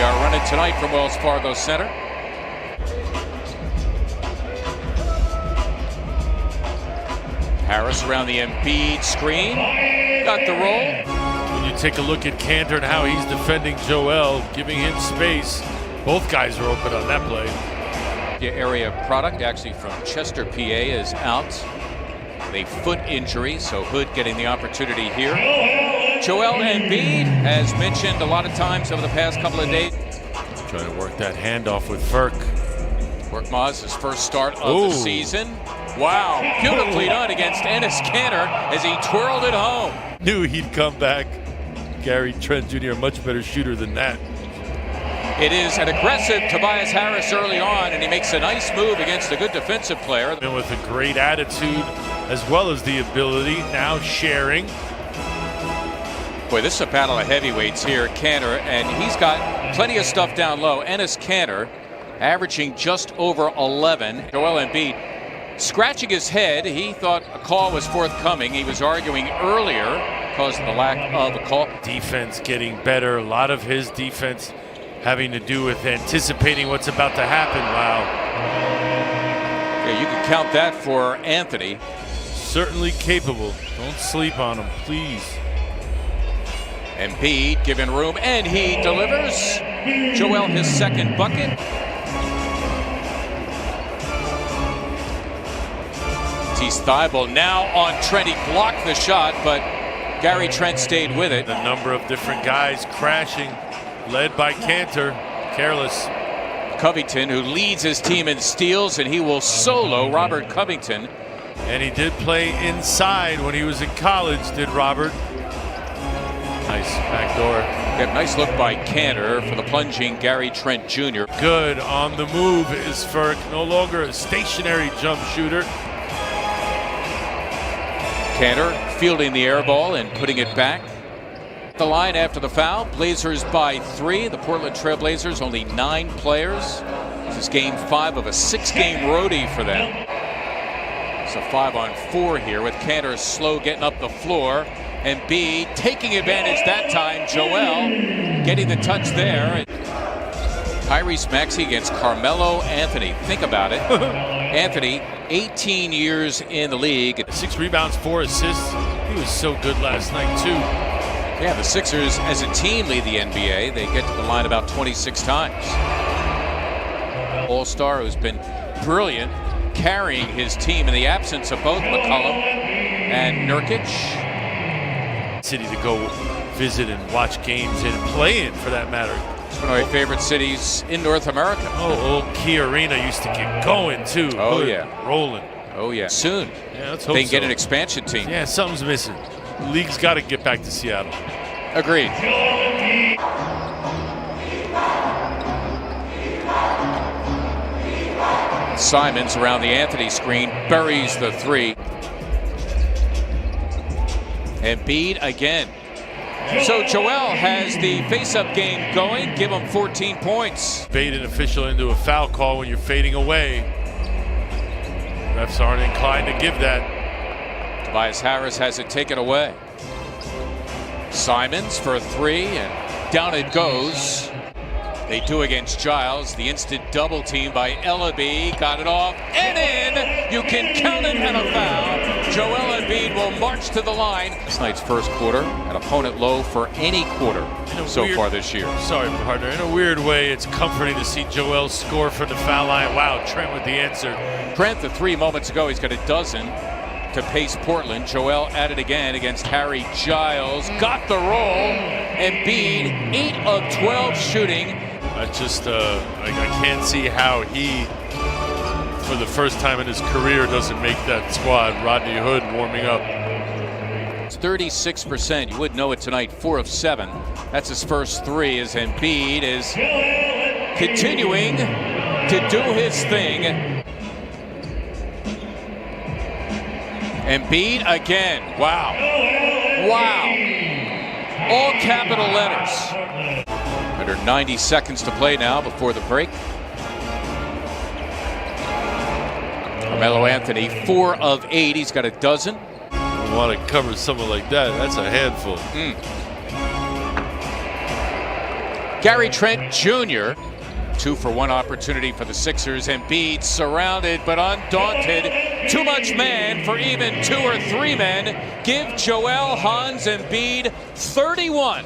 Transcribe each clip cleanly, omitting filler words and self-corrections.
are running tonight from Wells Fargo Center. Harris around the Embiid screen. Got the roll. When you take a look at Kanter and how he's defending Joel, giving him space, both guys are open on that play. The area product, actually from Chester, PA, is out. A foot injury, so Hood getting the opportunity here. Joel Embiid, as mentioned a lot of times over the past couple of days. Trying to work that handoff with Ferk. Korkmaz, his first start of the season. Wow, beautifully done against Enes Kanter as he twirled it home. Knew he'd come back. Gary Trent Jr., a much better shooter than that. It is an aggressive Tobias Harris early on, and he makes a nice move against a good defensive player. And with a great attitude, as well as the ability, now sharing. Boy, this is a battle of heavyweights here, Kanter, and he's got plenty of stuff down low. Enes Kanter averaging just over 11. Joel Embiid scratching his head. He thought a call was forthcoming. He was arguing earlier because of the lack of a call. Defense getting better. A lot of his defense having to do with anticipating what's about to happen. Wow. Yeah, you can count that for Anthony. Certainly capable. Don't sleep on him, please. Embiid given room, and he delivers. Joel, his second bucket. Thibault now on Trent. He blocked the shot, but Gary Trent stayed with it. The number of different guys crashing, led by Kanter. Careless. Covington, who leads his team in steals, and he will solo Robert Covington. And he did play inside when he was in college, did Robert. Nice backdoor. Yeah, nice look by Kanter for the plunging Gary Trent Jr. Good on the move is Ferk, no longer a stationary jump shooter. Kanter fielding the air ball and putting it back. The line after the foul. Blazers by 3. The Portland Trail Blazers only 9 players. This is game 5 of a 6-game roadie for them. It's a 5-on-4 here with Kanter slow getting up the floor. Embiid taking advantage that time. Joel getting the touch there. Tyrese Maxey against Carmelo Anthony. Think about it. Anthony, 18 years in the league. 6 rebounds, 4 assists. He was so good last night, too. Yeah, the Sixers as a team lead the NBA. They get to the line about 26 times. All-star who's been brilliant, carrying his team in the absence of both McCollum and Nurkic. City to go visit and watch games and play in, for that matter. It's one of my favorite cities in North America. Oh, old Key Arena used to get going, too. Oh, good. Yeah. Rolling. Oh, yeah. Soon. Yeah, let's hope they can get so. an expansion team. Yeah, something's missing. The league's got to get back to Seattle. Agreed. Simons around the Anthony screen, buries the 3. Embiid again. So Joel has the face-up game going. Give him 14 points. Bait an official into a foul call when you're fading away. Refs aren't inclined to give that. Tobias Harris has it taken away. Simons for 3, and down it goes. They do against Giles. The instant double team by Ellaby. Got it off and in. You can count it and a foul. Joel Embiid will march to the line. This night's first quarter, an opponent low for any quarter so far this year. Sorry, partner. In a weird way, it's comforting to see Joel score from the foul line. Wow, Trent with the answer. Trent, the 3 moments ago, he's got a dozen to pace Portland. Joel at it again against Harry Giles. Got the roll. Embiid, 8 of 12 shooting. I can't see how he, for the first time in his career, doesn't make that squad. Rodney Hood warming up. It's 36%. You would know it tonight. 4 of 7. That's his first 3 as Embiid is continuing to do his thing. Embiid again. Wow. Wow. All capital letters. Under 90 seconds to play now before the break. Carmelo Anthony, 4 of 8. He's got a dozen. You want to cover someone like that, that's a handful. Gary Trent Jr. 2-for-1 opportunity for the Sixers. Embiid surrounded but undaunted. Too much man for even 2 or 3 men. Give Joel Hans Embiid 31.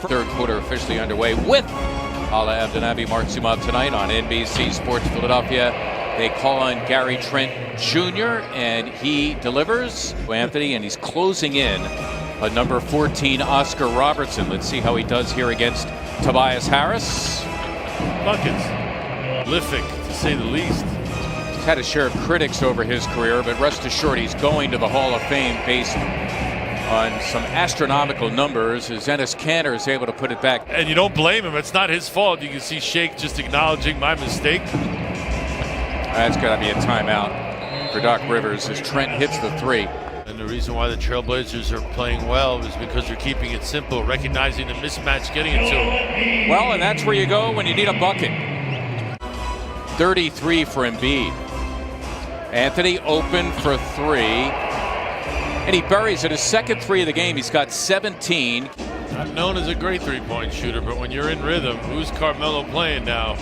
Third quarter officially underway with Ala Abdenabi marks him up tonight on NBC Sports Philadelphia. They call on Gary Trent Jr. and he delivers. Anthony, and he's closing in on number 14 Oscar Robertson. Let's see how he does here against Tobias Harris. Buckets. Prolific, to say the least. He's had a share of critics over his career, but rest assured he's going to the Hall of Fame based on some astronomical numbers as Enes Kanter is able to put it back. And you don't blame him. It's not his fault. You can see Shake just acknowledging my mistake. That's got to be a timeout for Doc Rivers as Trent hits the 3. And the reason why the Trailblazers are playing well is because they're keeping it simple, recognizing the mismatch, getting it to them. Well, and that's where you go when you need a bucket. 33 for Embiid. Anthony open for 3. And he buries it, his second 3 of the game. He's got 17. I'm known as a great three-point shooter, but when you're in rhythm, who's Carmelo playing now?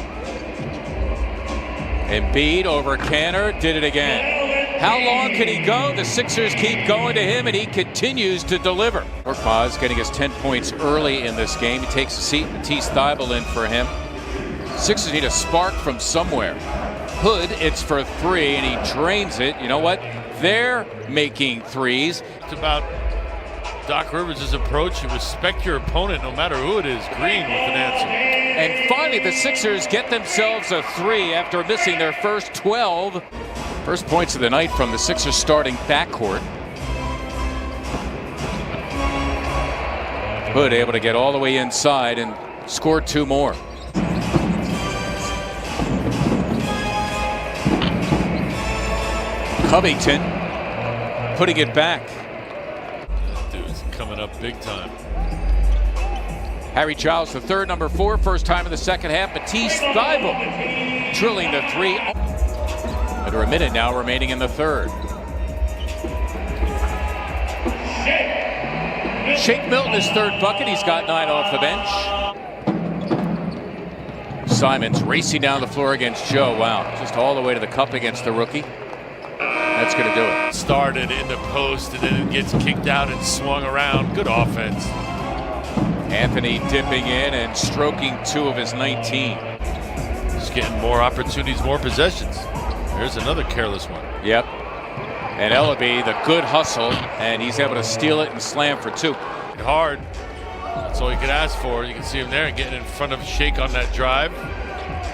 Embiid over Kanter, did it again. How long can he go? The Sixers keep going to him, and he continues to deliver. Korkmaz getting his 10 points early in this game. He takes a seat, Matisse Thybulle in for him. Sixers need a spark from somewhere. Hood, it's for 3, and he drains it. You know what? They're making threes. It's about Doc Rivers' approach. You respect your opponent no matter who it is. Green with an answer. And finally, the Sixers get themselves a 3 after missing their first 12. First points of the night from the Sixers starting backcourt. Hood able to get all the way inside and score 2 more. Covington putting it back. This dude's coming up big time. Harry Giles the third, number 4, first time in the second half. Matisse Thybulle drilling the 3. Under a minute now remaining in the third. Shake Milton his third bucket. He's got 9 off the bench. Simons racing down the floor against Joe. Wow, just all the way to the cup against the rookie. That's going to do it. Started in the post and then it gets kicked out and swung around. Good offense. Anthony dipping in and stroking 2 of his 19. He's getting more opportunities, more possessions. There's another careless one. Yep. And Ellaby, the good hustle, and he's able to steal it and slam for 2. Hard. That's all you could ask for. You can see him there getting in front of Shake on that drive.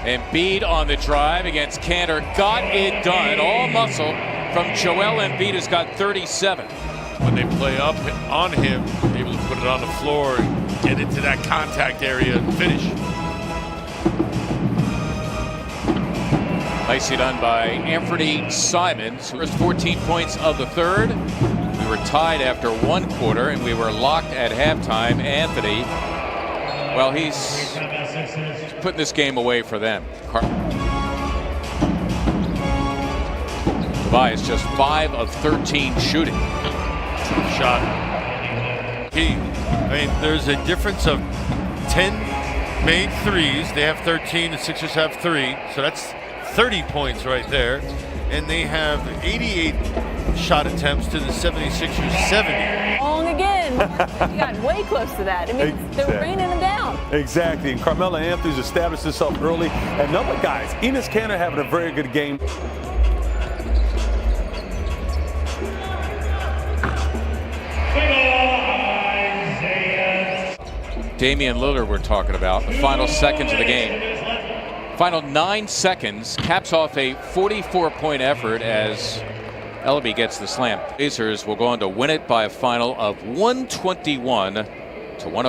Embiid on the drive against Kanter. Got it done. All muscle from Joel Embiid, who's got 37. When they play up on him, able to put it on the floor, get into that contact area and finish. Nicely done by Anthony Simons, who was 14 points of the third. We were tied after 1 quarter, and we were locked at halftime. Anthony, well, he's putting this game away for them. Tobias just 5 of 13 shooting. Shot. There's a difference of 10 made threes. They have 13. The Sixers have 3. So that's 30 points right there. And they have 88 shot attempts to the 76ers 70. Wrong again. You got way close to that. I mean, they were raining them down. Exactly. And Carmelo Anthony's established himself early. And other guys, Enes Kanter having a very good game. Damian Lillard we're talking about. The final seconds of the game. Final 9 seconds caps off a 44-point effort as Ellaby gets the slam. Blazers will go on to win it by a final of 121 to 104.